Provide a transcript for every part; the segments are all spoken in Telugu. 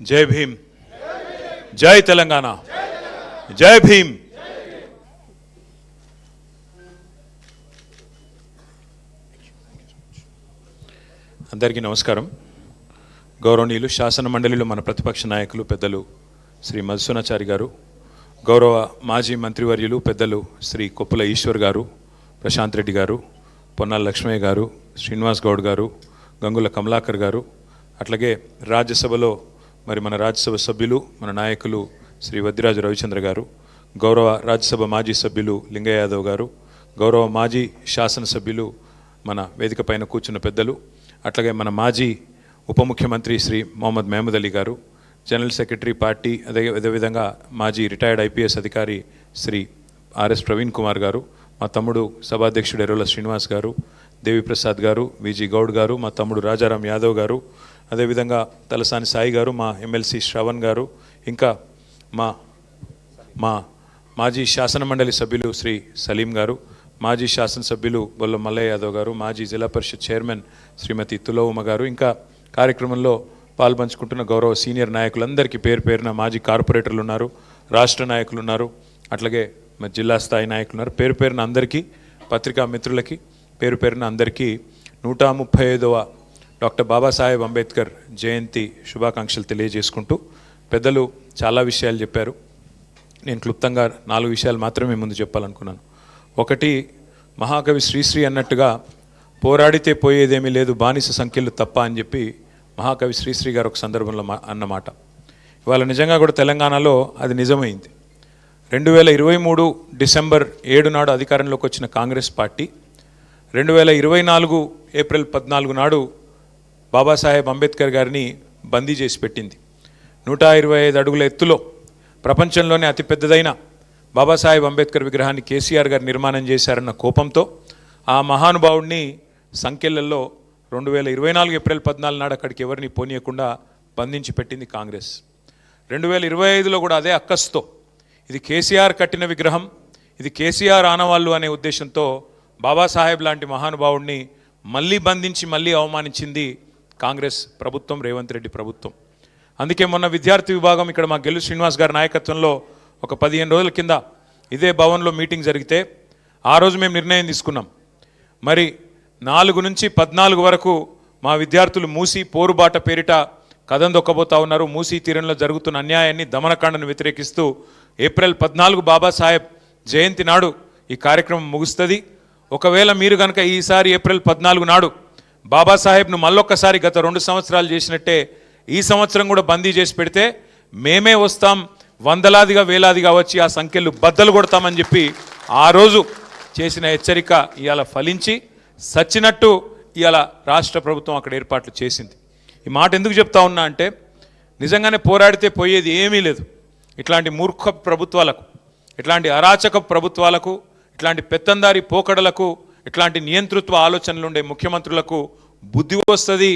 జై భీమ్, జై తెలంగాణ, జై భీమ్. అందరికీ నమస్కారం. గౌరవనీయులు శాసన మండలిలో మన ప్రతిపక్ష నాయకులు పెద్దలు శ్రీ మధుసూనాచారి గారు, గౌరవ మాజీ మంత్రివర్యులు పెద్దలు శ్రీ కొప్పుల ఈశ్వర్ గారు, ప్రశాంత్ రెడ్డి గారు, పొన్నాల లక్ష్మయ్య గారు, శ్రీనివాస్ గౌడ్ గారు, గంగుల కమలాకర్ గారు, అట్లాగే రాజ్యసభలో మరి మన రాజ్యసభ సభ్యులు మన నాయకులు శ్రీ వద్దిరాజు రవిచంద్ర గారు, గౌరవ రాజ్యసభ మాజీ సభ్యులు లింగయ్య యాదవ్ గారు, గౌరవ మాజీ శాసనసభ్యులు మన వేదిక పైన కూర్చున్న పెద్దలు, అట్లాగే మన మాజీ ఉప ముఖ్యమంత్రి శ్రీ మొహమ్మద్ మహమూద్ అలీ గారు, జనరల్ సెక్రటరీ పార్టీ అదేవిధంగా మాజీ రిటైర్డ్ ఐపీఎస్ అధికారి శ్రీ ఆర్ఎస్ ప్రవీణ్ కుమార్ గారు, మా తమ్ముడు సభాధ్యక్షుడు ఎర్రోల శ్రీనివాస్ గారు, దేవిప్రసాద్ గారు, విజీ గౌడ్ గారు, మా తమ్ముడు రాజారాం యాదవ్ గారు, అదేవిధంగా తలసాని సాయి గారు, మా ఎమ్మెల్సీ శ్రవణ్ గారు, ఇంకా మా మాజీ శాసన మండలి సభ్యులు శ్రీ సలీం గారు, మాజీ శాసనసభ్యులు బొల్ల మల్లయ్య యాదవ్ గారు, మాజీ జిల్లా పరిషత్ చైర్మన్ శ్రీమతి తులవుమ గారు, ఇంకా కార్యక్రమంలో పాల్పంచుకుంటున్న గౌరవ సీనియర్ నాయకులందరికీ పేరు పేరున మాజీ కార్పొరేటర్లు ఉన్నారు, రాష్ట్ర నాయకులు ఉన్నారు, అట్లాగే మా జిల్లా స్థాయి నాయకులు ఉన్నారు. పేరు పేరున అందరికీ, పత్రికా మిత్రులకి పేరు పేరున అందరికీ 135వ డాక్టర్ బాబాసాహెబ్ అంబేద్కర్ జయంతి శుభాకాంక్షలు తెలియజేసుకుంటూ, పెద్దలు చాలా విషయాలు చెప్పారు. నేను క్లుప్తంగా 4 విషయాలు మాత్రమే ముందు చెప్పాలనుకున్నాను. ఒకటి, మహాకవి శ్రీశ్రీ అన్నట్టుగా పోరాడితే పోయేదేమీ లేదు బానిస సంఖ్యలు తప్ప అని చెప్పి మహాకవి శ్రీశ్రీ గారు ఒక సందర్భంలో అన్నమాట. ఇవాళ నిజంగా కూడా తెలంగాణలో అది నిజమైంది. 2023 డిసెంబర్ 7 నాడు అధికారంలోకి వచ్చిన కాంగ్రెస్ పార్టీ 2024 ఏప్రిల్ 14 నాడు బాబాసాహెబ్ అంబేద్కర్ గారిని బందీ చేసి పెట్టింది. 125 అడుగుల ఎత్తులో ప్రపంచంలోనే అతిపెద్దదైన బాబాసాహెబ్ అంబేద్కర్ విగ్రహాన్ని కేసీఆర్ గారు నిర్మాణం చేశారన్న కోపంతో ఆ మహానుభావుడిని సంఖ్యలలో 2024 ఏప్రిల్ 14 నాడు అక్కడికి ఎవరిని పోనీయకుండా బంధించి పెట్టింది కాంగ్రెస్. 2025లో కూడా అదే అక్కస్తో ఇది కేసీఆర్ కట్టిన విగ్రహం, ఇది కేసీఆర్ ఆనవాళ్ళు అనే ఉద్దేశంతో బాబాసాహెబ్ లాంటి మహానుభావుడిని మళ్ళీ బంధించి మళ్ళీ అవమానించింది కాంగ్రెస్ ప్రభుత్వం, రేవంత్ రెడ్డి ప్రభుత్వం. అందుకే మొన్న విద్యార్థి విభాగం ఇక్కడ మా గెల్లు శ్రీనివాస్ గారి నాయకత్వంలో ఒక 15 రోజుల కింద ఇదే భవన్లో మీటింగ్ జరిగితే ఆ రోజు మేము నిర్ణయం తీసుకున్నాం. మరి 4 నుంచి 14 వరకు మా విద్యార్థులు మూసీ పోరుబాట పేరిట కథం దొక్కబోతా ఉన్నారు. మూసీ తీరంలో జరుగుతున్న అన్యాయాన్ని, దమనకాండను వ్యతిరేకిస్తూ ఏప్రిల్ 14 బాబాసాహెబ్ జయంతి నాడు ఈ కార్యక్రమం ముగుస్తుంది. ఒకవేళ మీరు కనుక ఈసారి ఏప్రిల్ 14 నాడు బాబాసాహెబ్ను మళ్ళొక్కసారి గత 2 సంవత్సరాలు చేసినట్టే ఈ సంవత్సరం కూడా బందీ చేసి పెడితే మేమే వస్తాం, వందలాదిగా వేలాదిగా వచ్చి ఆ సంఖ్యలు బద్దలు కొడతామని చెప్పి ఆ రోజు చేసిన హెచ్చరిక ఇవాళ ఫలించి సచ్చినట్టు ఇవాళ రాష్ట్ర ప్రభుత్వం అక్కడ ఏర్పాట్లు చేసింది. ఈ మాట ఎందుకు చెప్తా ఉన్నా అంటే నిజంగానే పోరాడితే పోయేది ఏమీ లేదు. ఇట్లాంటి మూర్ఖ ప్రభుత్వాలకు, ఇట్లాంటి అరాచక ప్రభుత్వాలకు, ఇట్లాంటి పెత్తందారి పోకడలకు, ఇట్లాంటి నియంతృత్వ ఆలోచనలు ఉండే ముఖ్యమంత్రులకు బుద్ధి వస్తుంది,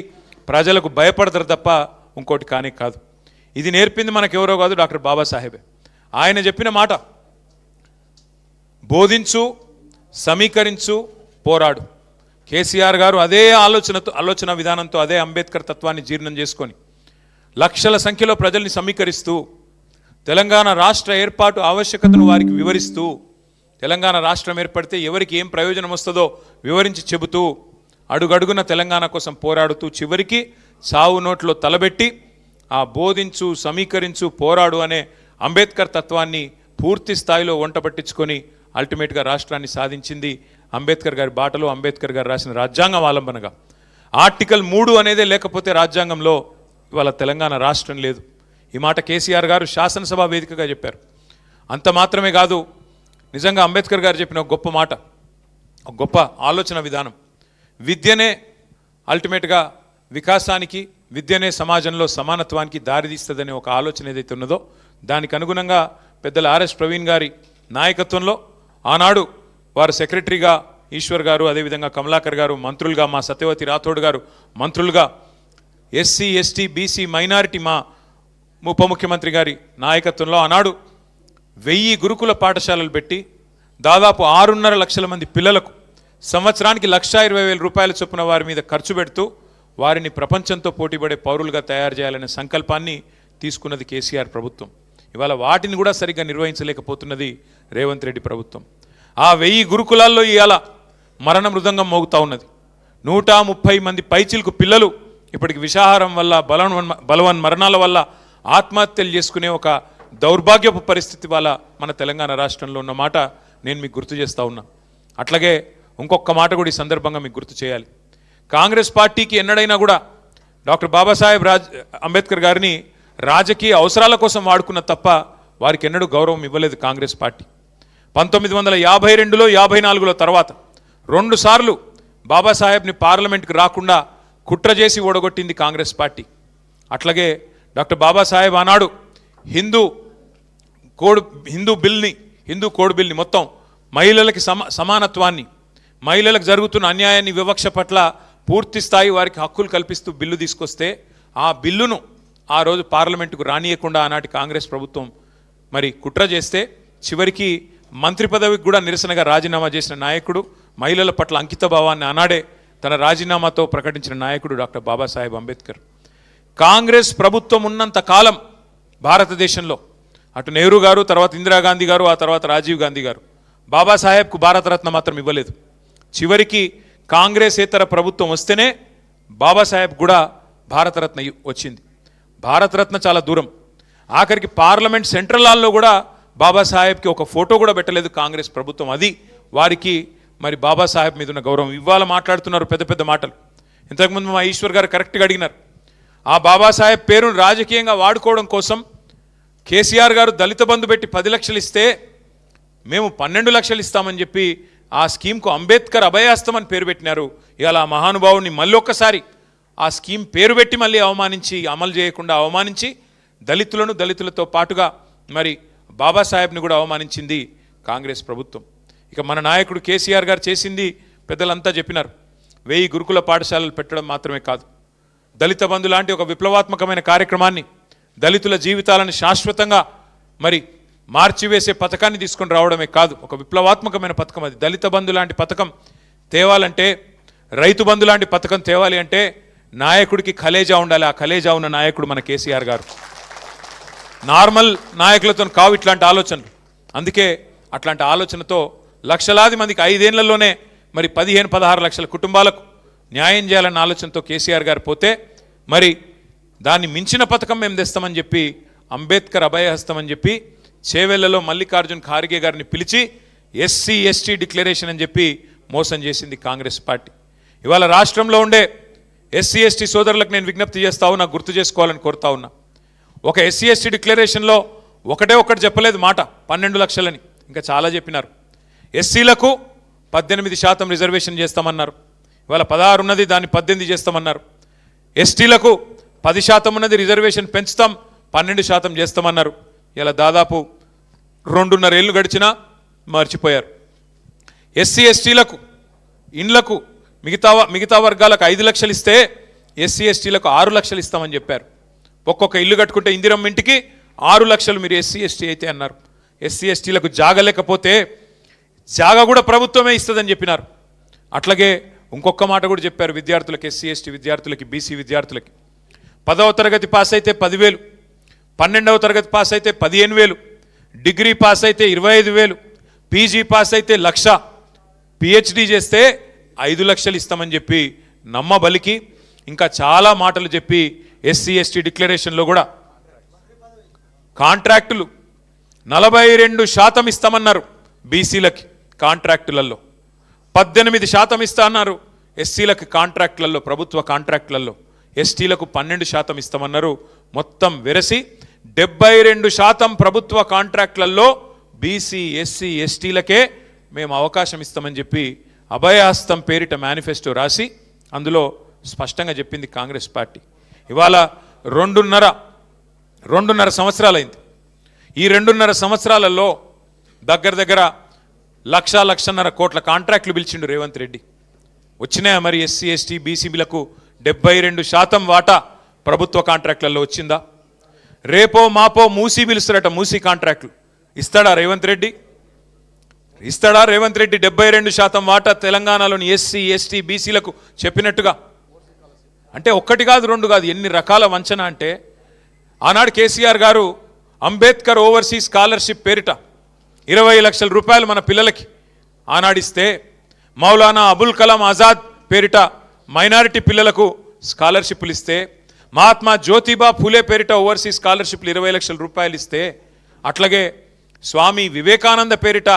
ప్రజలకు భయపడతారు తప్ప ఇంకోటి కానే కాదు. ఇది నేర్పింది మనకెవరో కాదు, డాక్టర్ బాబాసాహెబే. ఆయన చెప్పిన మాట బోధించు, సమీకరించు, పోరాడు. కేసీఆర్ గారు అదే ఆలోచన విధానంతో, అదే అంబేద్కర్ తత్వాన్ని జీర్ణం చేసుకొని లక్షల సంఖ్యలో ప్రజల్ని సమీకరిస్తూ తెలంగాణ రాష్ట్ర ఏర్పాటు ఆవశ్యకతను వారికి వివరిస్తూ, తెలంగాణ రాష్ట్రం ఏర్పడితే ఎవరికి ఏం ప్రయోజనం వస్తుందో వివరించి చెబుతూ, అడుగడుగున తెలంగాణ కోసం పోరాడుతూ చివరికి చావు నోట్లో తలబెట్టి ఆ బోధించు, సమీకరించు, పోరాడు అనే అంబేద్కర్ తత్వాన్ని పూర్తి స్థాయిలో వంట పట్టించుకొని అల్టిమేట్గా రాష్ట్రాన్ని సాధించింది అంబేద్కర్ గారి బాటలో, అంబేద్కర్ గారు రాసిన రాజ్యాంగం ఆలంబనగా. ఆర్టికల్ 3 అనేదే లేకపోతే రాజ్యాంగంలో ఇవాళ తెలంగాణ రాష్ట్రం లేదు. ఈ మాట కేసీఆర్ గారు శాసనసభ వేదికగా చెప్పారు. అంత మాత్రమే కాదు, నిజంగా అంబేద్కర్ గారు చెప్పిన ఒక గొప్ప మాట, ఒక గొప్ప ఆలోచన విధానం. విద్యనే అల్టిమేట్గా వికాసానికి, విద్యనే సమాజంలో సమానత్వానికి దారితీస్తుందనే ఒక ఆలోచన ఏదైతే ఉన్నదో దానికి అనుగుణంగా పెద్దల ఆర్ఎస్ ప్రవీణ్ గారి నాయకత్వంలో ఆనాడు వారు సెక్రటరీగా ఈశ్వర్ గారు, అదేవిధంగా కమలాకర్ గారు మంత్రులుగా, మా సత్యవతి రాథోడ్ గారు మంత్రులుగా, ఎస్సీ ఎస్టీ బీసీ మైనారిటీ మా ఉప ముఖ్యమంత్రి గారి నాయకత్వంలో ఆనాడు 1000 గురుకుల పాఠశాలలు పెట్టి దాదాపు 6.5 లక్షల మంది పిల్లలకు సంవత్సరానికి 1,20,000 రూపాయల చొప్పున వారి మీద ఖర్చు పెడుతూ వారిని ప్రపంచంతో పోటీపడే పౌరులుగా తయారు చేయాలనే సంకల్పాన్ని తీసుకున్నది కేసీఆర్ ప్రభుత్వం. ఇవాళ వాటిని కూడా సరిగ్గా నిర్వహించలేకపోతున్నది రేవంత్ రెడ్డి ప్రభుత్వం. ఆ 1000 గురుకులాల్లో ఇవాళ మరణ మృదంగం మోగుతూ ఉన్నది. 130 మంది పైచిలకు పిల్లలు ఇప్పటికి విషాహారం వల్ల బలవన్ మరణాల వల్ల ఆత్మహత్యలు చేసుకునే ఒక దౌర్భాగ్యపు పరిస్థితి వల్ల మన తెలంగాణ రాష్ట్రంలో ఉన్న మాట నేను మీకు గుర్తు చేస్తూ ఉన్నా. అట్లాగే ఇంకొక మాట కూడా ఈ సందర్భంగా మీకు గుర్తు చేయాలి. కాంగ్రెస్ పార్టీకి ఎన్నడైనా కూడా డాక్టర్ బాబాసాహెబ్ అంబేద్కర్ గారిని రాజకీయ అవసరాల కోసం వాడుకున్న తప్ప వారికి ఎన్నడూ గౌరవం ఇవ్వలేదు కాంగ్రెస్ పార్టీ. 1952లో 54లో తర్వాత 2 సార్లు బాబాసాహెబ్ని పార్లమెంట్కి రాకుండా కుట్ర చేసి ఓడగొట్టింది కాంగ్రెస్ పార్టీ. అట్లాగే డాక్టర్ బాబాసాహెబ్ ఆనాడు హిందూ కోడ్ బిల్ని మొత్తం మహిళలకి సమానత్వాన్ని, మహిళలకు జరుగుతున్న అన్యాయాన్ని, వివక్ష పట్ల పూర్తి స్థాయి వారికి హక్కులు కల్పిస్తూ బిల్లు తీసుకొస్తే ఆ బిల్లును ఆ రోజు పార్లమెంటుకు రానియకుండా ఆనాటి కాంగ్రెస్ ప్రభుత్వం మరి కుట్ర చేస్తే చివరికి మంత్రి పదవికి కూడా నిరసనగా రాజీనామా చేసిన నాయకుడు, మహిళల పట్ల అంకిత భావాన్ని ఆనాడే తన రాజీనామాతో ప్రకటించిన నాయకుడు డాక్టర్ బాబాసాహెబ్ అంబేద్కర్. కాంగ్రెస్ ప్రభుత్వం ఉన్నంత కాలం భారతదేశంలో అటు నెహ్రూ గారు, తర్వాత ఇందిరాగాంధీ గారు, ఆ తర్వాత రాజీవ్ గాంధీ గారు బాబాసాహెబ్కు భారతరత్న మాత్రం ఇవ్వలేదు. చివరికి కాంగ్రెసేతర ప్రభుత్వం వస్తేనే బాబాసాహెబ్ కూడా భారతరత్న వచ్చింది. భారతరత్న చాలా దూరం, ఆఖరికి పార్లమెంట్ సెంట్రల్ హాల్లో కూడా బాబాసాహెబ్కి ఒక ఫోటో కూడా పెట్టలేదు కాంగ్రెస్ ప్రభుత్వం. అది వారికి మరి బాబాసాహెబ్ మీద ఉన్న గౌరవం. ఇవాళ మాట్లాడుతున్నారు పెద్ద పెద్ద మాటలు. ఇంతకుముందు మా ఈశ్వర్ గారు కరెక్ట్గా అడిగినారు. ఆ బాబాసాహెబ్ పేరును రాజకీయంగా వాడుకోవడం కోసం కేసీఆర్ గారు దళిత బంధు పెట్టి 10 లక్షలు ఇస్తే మేము 12 లక్షలు ఇస్తామని చెప్పి ఆ స్కీమ్కు అంబేద్కర్ అభయాస్తం అని పేరు పెట్టినారు. ఇవాళ ఆ మహానుభావుని మళ్ళీ ఒక్కసారి ఆ స్కీమ్ పేరు పెట్టి మళ్ళీ అవమానించి, అమలు చేయకుండా అవమానించి దళితులతో పాటుగా మరి బాబాసాహెబ్ని కూడా అవమానించింది కాంగ్రెస్ ప్రభుత్వం. ఇక మన నాయకుడు కేసీఆర్ గారు చేసింది పెద్దలంతా చెప్పినారు. 1000 గురుకుల పాఠశాలలు పెట్టడం మాత్రమే కాదు, దళిత బంధు లాంటి ఒక విప్లవాత్మకమైన కార్యక్రమాన్ని, దళితుల జీవితాలను శాశ్వతంగా మరి మార్చివేసే పథకాన్ని తీసుకొని రావడమే కాదు, ఒక విప్లవాత్మకమైన పథకం అది. దళిత బంధు లాంటి పథకం తేవాలంటే, రైతు బంధు లాంటి పథకం తేవాలి అంటే నాయకుడికి కలేజా ఉండాలి. ఆ కలేజా ఉన్న నాయకుడు మన కేసీఆర్ గారు. నార్మల్ నాయకులతో కావు ఇట్లాంటి ఆలోచనలు. అందుకే అట్లాంటి ఆలోచనతో లక్షలాది మందికి 5 ఏళ్లలోనే మరి 15-16 లక్షల కుటుంబాలకు న్యాయం చేయాలన్న ఆలోచనతో కేసీఆర్ గారు పోతే మరి దాన్ని మించిన పథకం మేము తెస్తామని చెప్పి అంబేద్కర్ అభయహస్తం అని చెప్పి చేవెళ్లలో మల్లికార్జున్ ఖార్గే గారిని పిలిచి ఎస్సీ ఎస్టీ డిక్లరేషన్ అని చెప్పి మోసం చేసింది కాంగ్రెస్ పార్టీ. ఇవాళ రాష్ట్రంలో ఉండే ఎస్సీ ఎస్టీ సోదరులకు నేను విజ్ఞప్తి చేస్తా ఉన్నా, గుర్తు చేసుకోవాలని కోరుతా ఉన్నా. ఒక ఎస్సీ ఎస్టీ డిక్లరేషన్లో ఒకటి చెప్పలేదు మాట 12 లక్షలని, ఇంకా చాలా చెప్పినారు. ఎస్సీలకు 18% రిజర్వేషన్ చేస్తామన్నారు. ఇవాళ 16 ఉన్నది, దాన్ని 18 చేస్తామన్నారు. ఎస్టీలకు 10% ఉన్నది, రిజర్వేషన్ పెంచుతాం 12% చేస్తామన్నారు. ఇలా దాదాపు 2.5 ఏళ్ళు గడిచినా మర్చిపోయారు. ఎస్సీ ఎస్టీలకు ఇండ్లకు మిగతా వర్గాలకు 5 లక్షలు ఇస్తే ఎస్సీ ఎస్టీలకు 6 లక్షలు ఇస్తామని చెప్పారు. ఒక్కొక్క ఇల్లు కట్టుకుంటే ఇందిరమ్మ ఇంటికి 6 లక్షలు మీరు ఎస్సీ ఎస్టీ అయితే అన్నారు. ఎస్సీ ఎస్టీలకు జాగా లేకపోతే జాగా కూడా ప్రభుత్వమే ఇస్తుందని చెప్పినారు. అట్లాగే ఇంకొక మాట కూడా చెప్పారు విద్యార్థులకు, ఎస్సీ ఎస్టీ విద్యార్థులకి, బీసీ విద్యార్థులకి 10వ తరగతి పాస్ అయితే 10,000, 12వ తరగతి పాస్ అయితే 15,000, డిగ్రీ పాస్ అయితే 25,000, పీజీ పాస్ అయితే 1,00,000, పిహెచ్డి చేస్తే 5 లక్షలు ఇస్తామని చెప్పి నమ్మబలికి ఇంకా చాలా మాటలు చెప్పి ఎస్సీ ఎస్టీ డిక్లరేషన్లో కూడా కాంట్రాక్టులు 42% ఇస్తామన్నారు. బీసీలకి కాంట్రాక్టులలో 18% ఇస్తా అన్నారు. ఎస్సీలకు కాంట్రాక్టులలో, ప్రభుత్వ కాంట్రాక్టులలో, ఎస్టీలకు 12% ఇస్తామన్నారు. మొత్తం వెరసి 72% ప్రభుత్వ కాంట్రాక్టులలో బీసీ ఎస్సీ ఎస్టీలకే మేము అవకాశం ఇస్తామని చెప్పి అభయహస్తం పేరిట మేనిఫెస్టో రాసి అందులో స్పష్టంగా చెప్పింది కాంగ్రెస్ పార్టీ. ఇవాళ 2.5 సంవత్సరాలైంది. ఈ 2.5 సంవత్సరాలలో దగ్గర 1,00,00,000 కోట్ల కాంట్రాక్టులు పిలిచిండు రేవంత్ రెడ్డి. వచ్చినాయా మరి ఎస్సీ ఎస్టీ బీసీబీలకు 72% వాటా ప్రభుత్వ కాంట్రాక్టులలో వచ్చిందా? రేపో మాపో మూసీ పిలుస్తారట, మూసీ కాంట్రాక్టులు ఇస్తాడా రేవంత్ రెడ్డి? 72% వాటా తెలంగాణలోని ఎస్సీ ఎస్టీ బీసీలకు చెప్పినట్టుగా. అంటే 1 కాదు 2 కాదు, ఎన్ని రకాల వంచన అంటే ఆనాడు కేసీఆర్ గారు అంబేద్కర్ ఓవర్సీస్ స్కాలర్షిప్ పేరిట 20 లక్షల రూపాయలు మన పిల్లలకి ఆనాడిస్తే, మౌలానా అబుల్ కలాం ఆజాద్ పేరిట మైనారిటీ పిల్లలకు స్కాలర్షిప్లు ఇస్తే, మహాత్మా జ్యోతిబా ఫూలే పేరిట ఓవర్సీస్ స్కాలర్షిప్లు 20 లక్షల రూపాయలు ఇస్తే, అట్లాగే స్వామి వివేకానంద పేరిట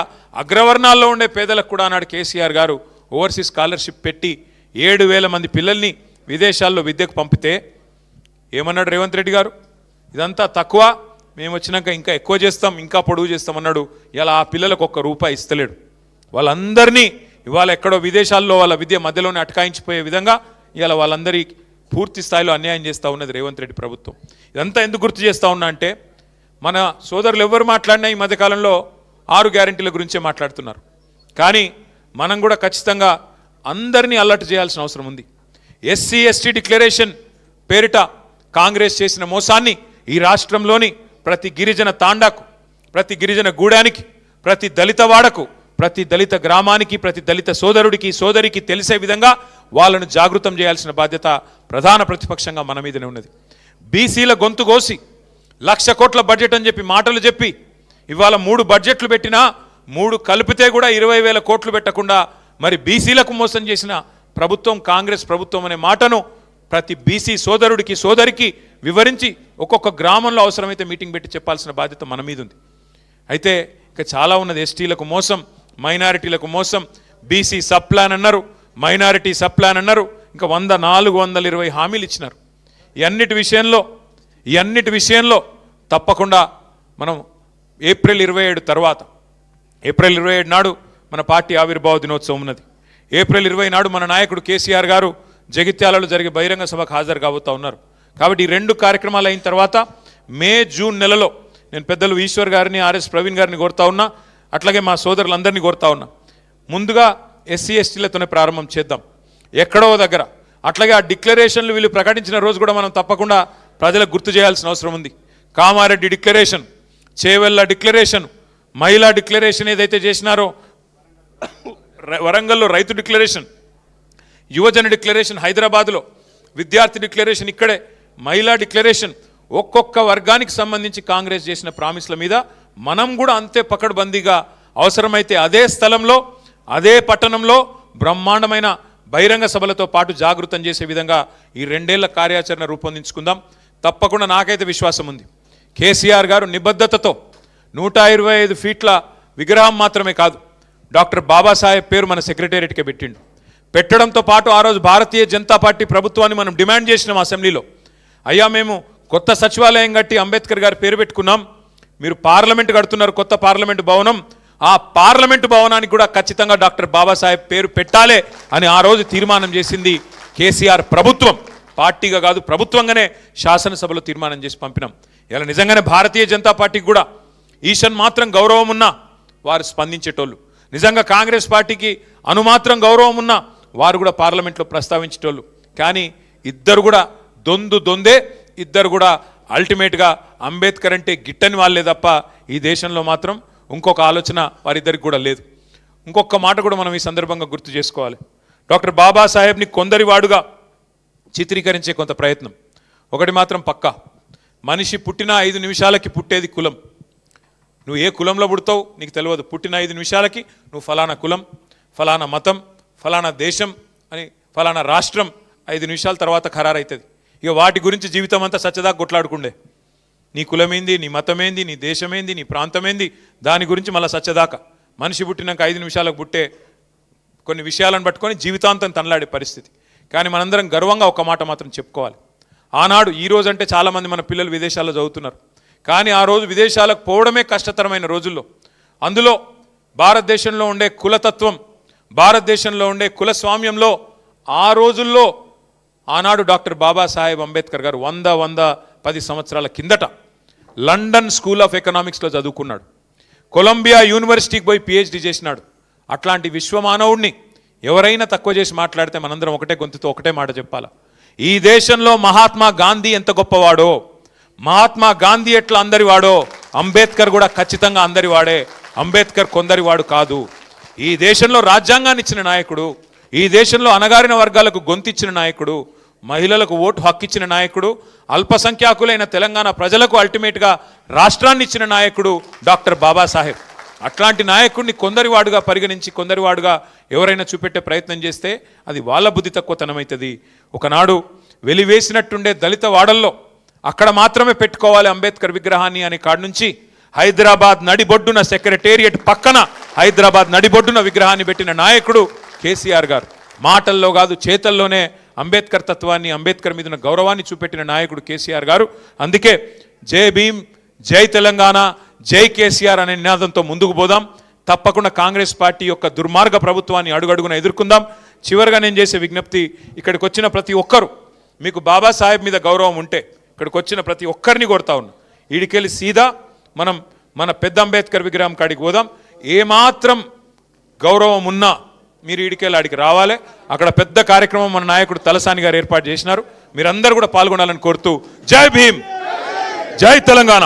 అగ్రవర్ణాల్లో ఉండే పేదలకు కూడా ఆనాడు కేసీఆర్ గారు ఓవర్సీస్ స్కాలర్షిప్ పెట్టి 7,000 మంది పిల్లల్ని విదేశాల్లో విద్యకు పంపితే ఏమన్నాడు రేవంత్ రెడ్డి గారు? ఇదంతా తక్కువ, మేము వచ్చినాక ఇంకా ఎక్కువ చేస్తాం, ఇంకా పొడుగు చేస్తాం అన్నాడు. ఇలా ఆ పిల్లలకు ₹1 ఇస్తలేడు. వాళ్ళందరినీ ఇవాళ ఎక్కడో విదేశాల్లో వాళ్ళ విద్య మధ్యలోనే అటకాయించిపోయే విధంగా ఇవాళ వాళ్ళందరి పూర్తి స్థాయిలో అన్యాయం చేస్తూ ఉన్నది రేవంత్ రెడ్డి ప్రభుత్వం. ఇదంతా ఎందుకు గుర్తు చేస్తూ ఉన్నా అంటే, మన సోదరులు ఎవరు మాట్లాడినా ఈ మధ్యకాలంలో 6 గ్యారెంటీల గురించే మాట్లాడుతున్నారు. కానీ మనం కూడా ఖచ్చితంగా అందరినీ అలర్ట్ చేయాల్సిన అవసరం ఉంది. ఎస్సీ ఎస్టీ డిక్లరేషన్ పేరిట కాంగ్రెస్ చేసిన మోసాన్ని ఈ రాష్ట్రంలోని ప్రతి గిరిజన తాండాకు, ప్రతి గిరిజన గూడానికి, ప్రతి దళిత వాడకు, ప్రతి దళిత గ్రామానికి, ప్రతి దళిత సోదరుడికి సోదరికి తెలిసే విధంగా వాళ్ళను జాగృతం చేయాల్సిన బాధ్యత ప్రధాన ప్రతిపక్షంగా మన మీదనే ఉన్నది. బీసీల గొంతు కోసి 1,00,000 కోట్ల బడ్జెట్ అని చెప్పి మాటలు చెప్పి ఇవాళ 3 బడ్జెట్లు పెట్టినా 3 కలిపితే కూడా 20,000 కోట్లు పెట్టకుండా మరి బీసీలకు మోసం చేసిన ప్రభుత్వం కాంగ్రెస్ ప్రభుత్వం అనే మాటను ప్రతి బీసీ సోదరుడికి సోదరికి వివరించి ఒక్కొక్క గ్రామంలో అవసరమైతే మీటింగ్ పెట్టి చెప్పాల్సిన బాధ్యత మన మీద ఉంది. అయితే ఇంకా చాలా ఉన్నది. ఎస్టీలకు మోసం, మైనారిటీలకు మోసం, బీసీ సబ్ ప్లాన్ అన్నారు, మైనారిటీ సబ్ ప్లాన్ అన్నారు, ఇంకా 420 హామీలు ఇచ్చినారు. ఈ అన్నిటి విషయంలో తప్పకుండా మనం ఏప్రిల్ 27 తర్వాత, ఏప్రిల్ 27 నాడు మన పార్టీ ఆవిర్భావ దినోత్సవం ఉన్నది. ఏప్రిల్ 20 నాడు మన నాయకుడు కేసీఆర్ గారు జగిత్యాలలో జరిగే బహిరంగ సభకు హాజరు కాబోతా ఉన్నారు. కాబట్టి ఈ 2 కార్యక్రమాలు అయిన తర్వాత మే జూన్ నెలలో నేను పెద్దలు ఈశ్వర్ గారిని, ఆర్ఎస్ ప్రవీణ్ గారిని కోరుతా ఉన్నా, అట్లాగే మా సోదరులందరినీ కోరుతా ఉన్నా, ముందుగా ఎస్సీ ఎస్టీలతోనే ప్రారంభం చేద్దాం ఎక్కడో దగ్గర. అట్లాగే ఆ డిక్లరేషన్లు వీళ్ళు ప్రకటించిన రోజు కూడా మనం తప్పకుండా ప్రజలకు గుర్తు చేయాల్సిన అవసరం ఉంది. కామారెడ్డి డిక్లరేషన్, చేవెళ్ళ డిక్లరేషన్, మహిళా డిక్లరేషన్ ఏదైతే చేసినారో, వరంగల్లో రైతు డిక్లరేషన్, యువజన డిక్లరేషన్ హైదరాబాద్లో, విద్యార్థి డిక్లరేషన్ ఇక్కడే, మహిళా డిక్లరేషన్, ఒక్కొక్క వర్గానికి సంబంధించి కాంగ్రెస్ చేసిన ప్రామిస్ల మీద మనం కూడా అంతే పకడ్బందీగా అవసరమైతే అదే స్థలంలో అదే పట్టణంలో బ్రహ్మాండమైన బహిరంగ సభలతో పాటు జాగృతం చేసే విధంగా ఈ 2 ఏళ్ల కార్యాచరణ రూపొందించుకుందాం. తప్పకుండా నాకైతే విశ్వాసం ఉంది. కేసీఆర్ గారు నిబద్ధతతో 125 ఫీట్ల విగ్రహం మాత్రమే కాదు, డాక్టర్ బాబాసాహెబ్ పేరు మన సెక్రటేరియట్కే పెట్టడంతో పాటు ఆ రోజు భారతీయ జనతా పార్టీ ప్రభుత్వాన్ని మనం డిమాండ్ చేసినాం అసెంబ్లీలో. అయ్యా మేము కొత్త సచివాలయం కట్టి అంబేద్కర్ గారి పేరు పెట్టుకున్నాం, మీరు పార్లమెంట్ కడుతున్నారు, కొత్త పార్లమెంట్ భవనం, ఆ పార్లమెంటు భవనానికి కూడా ఖచ్చితంగా డాక్టర్ బాబాసాహెబ్ పేరు పెట్టాలి అని ఆ రోజు తీర్మానం చేసింది కేసీఆర్ ప్రభుత్వం. పార్టీగా కాదు, ప్రభుత్వంగానే శాసనసభలో తీర్మానం చేసి పంపినాం. ఇలా నిజంగానే భారతీయ జనతా పార్టీకి కూడా ఈషన్ మాత్రం గౌరవం ఉన్నా వారు స్పందించేటోళ్ళు, నిజంగా కాంగ్రెస్ పార్టీకి అనుమాత్రం గౌరవం ఉన్నా వారు కూడా పార్లమెంట్లో ప్రస్తావించేటోళ్ళు. కానీ ఇద్దరు కూడా దొందే, ఇద్దరు కూడా అల్టిమేట్గా అంబేద్కర్ అంటే గిట్టని వాళ్ళే తప్ప ఈ దేశంలో మాత్రం ఇంకొక ఆలోచన వారిద్దరికి కూడా లేదు. ఇంకొక మాట కూడా మనం ఈ సందర్భంగా గుర్తు చేసుకోవాలి. డాక్టర్ బాబాసాహెబ్ని కొందరివాడుగా చిత్రీకరించే కొంత ప్రయత్నం. ఒకటి మాత్రం పక్కా, మనిషి పుట్టిన 5 నిమిషాలకి పుట్టేది కులం. నువ్వు ఏ కులంలో పుడతావు నీకు తెలియదు. పుట్టిన 5 నిమిషాలకి నువ్వు ఫలానా కులం, ఫలానా మతం, ఫలానా దేశం అని, ఫలానా రాష్ట్రం 5 నిమిషాల తర్వాత ఖరారైతుంది. ఇక వాటి గురించి జీవితం అంతా సచ్చదాకా కొట్లాడుకుండే. నీ కులమేంది, నీ మతమేంది, నీ దేశమేంది, నీ ప్రాంతమేంది, దాని గురించి మళ్ళీ సచ్చదాకా. మనిషి పుట్టినాక 5 నిమిషాలకు పుట్టే కొన్ని విషయాలను పట్టుకొని జీవితాంతం తనలాడే పరిస్థితి. కానీ మనందరం గర్వంగా ఒక మాట మాత్రం చెప్పుకోవాలి. ఆనాడు ఈ రోజు అంటే చాలామంది మన పిల్లలు విదేశాల్లో చదువుతున్నారు, కానీ ఆ రోజు విదేశాలకు పోవడమే కష్టతరమైన రోజుల్లో. అందులో భారతదేశంలో ఉండే కులతత్వం, భారతదేశంలో ఉండే కులస్వామ్యంలో ఆ రోజుల్లో ఆనాడు డాక్టర్ బాబాసాహెబ్ అంబేద్కర్ గారు 110 సంవత్సరాల కిందట లండన్ స్కూల్ ఆఫ్ ఎకనామిక్స్లో చదువుకున్నాడు, కొలంబియా యూనివర్సిటీకి పోయి పిహెచ్డి చేసినాడు. అట్లాంటి విశ్వమానవుడిని ఎవరైనా తక్కువ చేసి మాట్లాడితే మనందరం ఒకటే గొంతుతో ఒకటే మాట చెప్పాలా, ఈ దేశంలో మహాత్మా గాంధీ ఎంత గొప్పవాడో, మహాత్మా గాంధీ ఎట్లా అందరివాడో, అంబేద్కర్ కూడా ఖచ్చితంగా అందరివాడే. అంబేద్కర్ కొందరివాడు కాదు. ఈ దేశంలో రాజ్యాంగాన్ని ఇచ్చిన నాయకుడు, ఈ దేశంలో అణగారిన వర్గాలకు గొంతిచ్చిన నాయకుడు, మహిళలకు ఓటు హక్కు ఇచ్చిన నాయకుడు, అల్పసంఖ్యాకులైన తెలంగాణ ప్రజలకు అల్టిమేట్గా రాష్ట్రాన్ని ఇచ్చిన నాయకుడు డాక్టర్ బాబాసాహెబ్. అట్లాంటి నాయకుడిని కొందరివాడుగా పరిగణించి కొందరివాడుగా ఎవరైనా చూపెట్టే ప్రయత్నం చేస్తే అది వాళ్ళ బుద్ధి తక్కువతనమవుతుంది. ఒకనాడు వెలివేసినట్టుండే దళిత వాడల్లో అక్కడ మాత్రమే పెట్టుకోవాలి అంబేద్కర్ విగ్రహాన్ని అనే కాడ నుంచి హైదరాబాద్ నడిబొడ్డున సెక్రటేరియట్ పక్కన హైదరాబాద్ నడిబొడ్డున విగ్రహాన్ని పెట్టిన నాయకుడు కేసీఆర్ గారు. మాటల్లో కాదు చేతల్లోనే అంబేద్కర్ తత్వాన్ని, అంబేద్కర్ మీద గౌరవాన్ని చూపెట్టిన నాయకుడు కేసీఆర్ గారు. అందుకే జై భీమ్, జై తెలంగాణ, జై కేసీఆర్ అనే నినాదంతో ముందుకు పోదాం. తప్పకుండా కాంగ్రెస్ పార్టీ యొక్క దుర్మార్గ ప్రభుత్వాన్ని అడుగడుగున ఎదుర్కొందాం. చివరిగా నేను చేసే విజ్ఞప్తి, ఇక్కడికి వచ్చిన ప్రతి ఒక్కరు మీకు బాబాసాహెబ్ మీద గౌరవం ఉంటే ఇక్కడికి వచ్చిన ప్రతి ఒక్కరిని కొడతా ఉన్నా, ఈడికెళ్ళి సీదా మనం మన పెద్ద అంబేద్కర్ విగ్రహం కాడికి పోదాం. ఏమాత్రం గౌరవం ఉన్నా మీరు ఈడికెళ్ళి ఆడికి రావాలి. అక్కడ పెద్ద కార్యక్రమం మన నాయకుడు తలసాని గారు ఏర్పాటు చేసినారు. మీరందరూ కూడా పాల్గొనాలని కోరుతూ జై భీమ్, జై తెలంగాణ.